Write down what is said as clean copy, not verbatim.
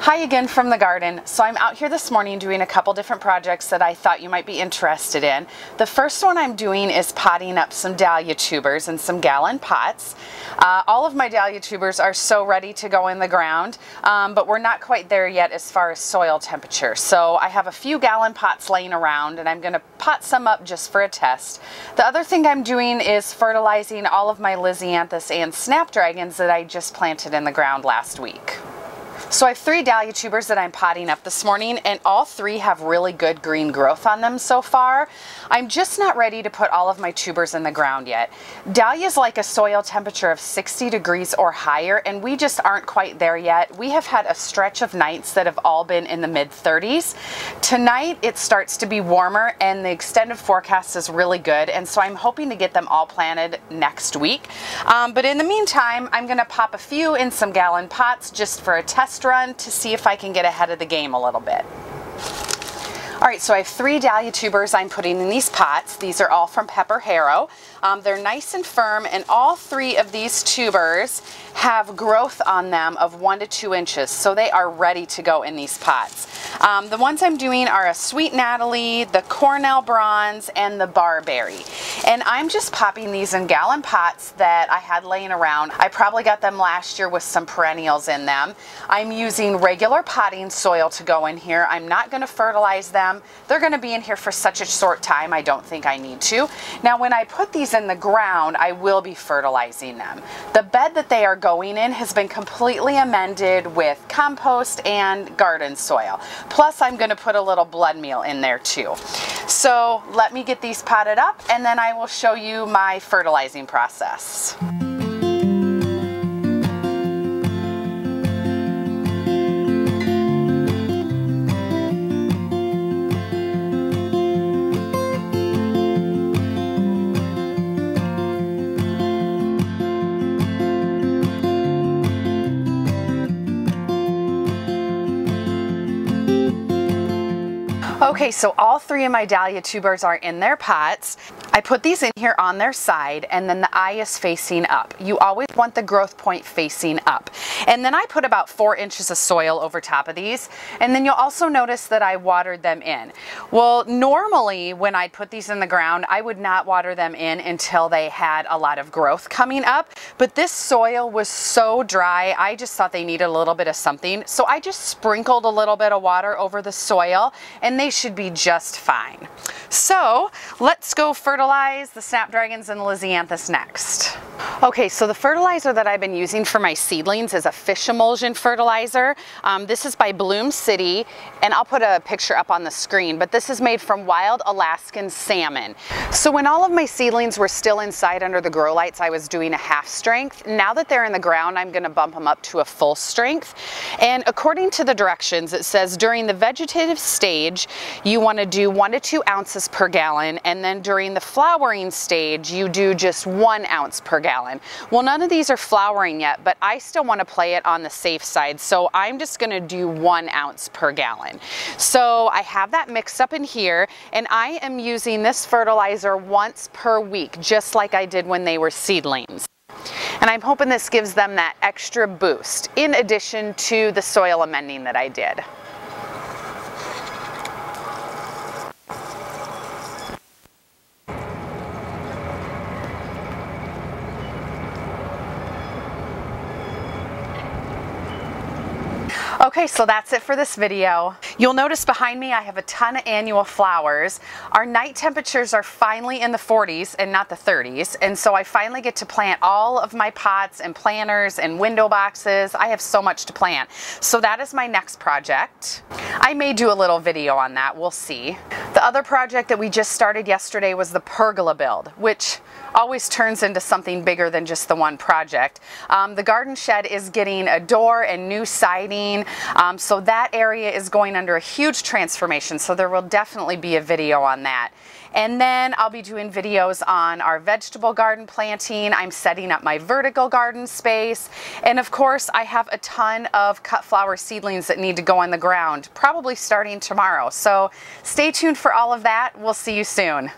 Hi again from the garden. So I'm out here this morning doing a couple different projects that I thought you might be interested in. The first one I'm doing is potting up some dahlia tubers in some gallon pots. All of my dahlia tubers are so ready to go in the ground, but we're not quite there yet as far as soil temperature. So I have a few gallon pots laying around and I'm going to pot some up just for a test. The other thing I'm doing is fertilizing all of my Lisianthus and Snapdragons that I just planted in the ground last week. So I have 3 dahlia tubers that I'm potting up this morning, and all 3 have really good green growth on them so far. I'm just not ready to put all of my tubers in the ground yet. Dahlias like a soil temperature of 60 degrees or higher, and we just aren't quite there yet. We have had a stretch of nights that have all been in the mid-30s. Tonight it starts to be warmer and the extended forecast is really good, and so I'm hoping to get them all planted next week. But in the meantime, I'm going to pop a few in some gallon pots just for a test run to see if I can get ahead of the game a little bit. Alright, so I have 3 dahlia tubers I'm putting in these pots. These are all from Pepper Harrow. They're nice and firm, and all 3 of these tubers have growth on them of 1 to 2 inches, so they are ready to go in these pots. The ones I'm doing are a Sweet Natalie, the Cornell Bronze, and the Barberry. And I'm just popping these in gallon pots that I had laying around. I probably got them last year with some perennials in them. I'm using regular potting soil to go in here. I'm not going to fertilize them. They're going to be in here for such a short time, I don't think I need to. Now when I put these in the ground, I will be fertilizing them. The bed that they are going in has been completely amended with compost and garden soil. Plus I'm going to put a little blood meal in there too. So let me get these potted up and then I will show you my fertilizing process. Okay, so all 3 of my dahlia tubers are in their pots. I put these in here on their side, and then the eye is facing up. You always want the growth point facing up. And then I put about 4 inches of soil over top of these, and then you'll also notice that I watered them in. Well, normally when I'd put these in the ground, I would not water them in until they had a lot of growth coming up, but this soil was so dry, I just thought they needed a little bit of something, so I just sprinkled a little bit of water over the soil, and they should be just fine. So let's go fertilize the Snapdragons and the Lisianthus next. Okay, so the fertilizer that I've been using for my seedlings is a fish emulsion fertilizer. This is by Bloom City, and I'll put a picture up on the screen, but this is made from wild Alaskan salmon. So when all of my seedlings were still inside under the grow lights, I was doing a half strength. Now that they're in the ground, I'm going to bump them up to a full strength. And according to the directions, it says during the vegetative stage, you want to do 1 to 2 ounces per gallon, and then during the flowering stage, you do just 1 ounce per gallon. Well, none of these are flowering yet, but I still want to play it on the safe side, so I'm just going to do 1 ounce per gallon. So I have that mixed up in here, and I am using this fertilizer once per week, just like I did when they were seedlings. And I'm hoping this gives them that extra boost, in addition to the soil amending that I did. Okay, so that's it for this video. You'll notice behind me I have a ton of annual flowers. Our night temperatures are finally in the 40s and not the 30s, and so I finally get to plant all of my pots and planters and window boxes. I have so much to plant. So that is my next project. I may do a little video on that, we'll see. The other project that we just started yesterday was the pergola build, which always turns into something bigger than just the one project. The garden shed is getting a door and new siding, so that area is going under a huge transformation, so there will definitely be a video on that. And then I'll be doing videos on our vegetable garden planting. I'm setting up my vertical garden space, and of course I have a ton of cut flower seedlings that need to go in the ground, probably starting tomorrow. So stay tuned for all of that. We'll see you soon.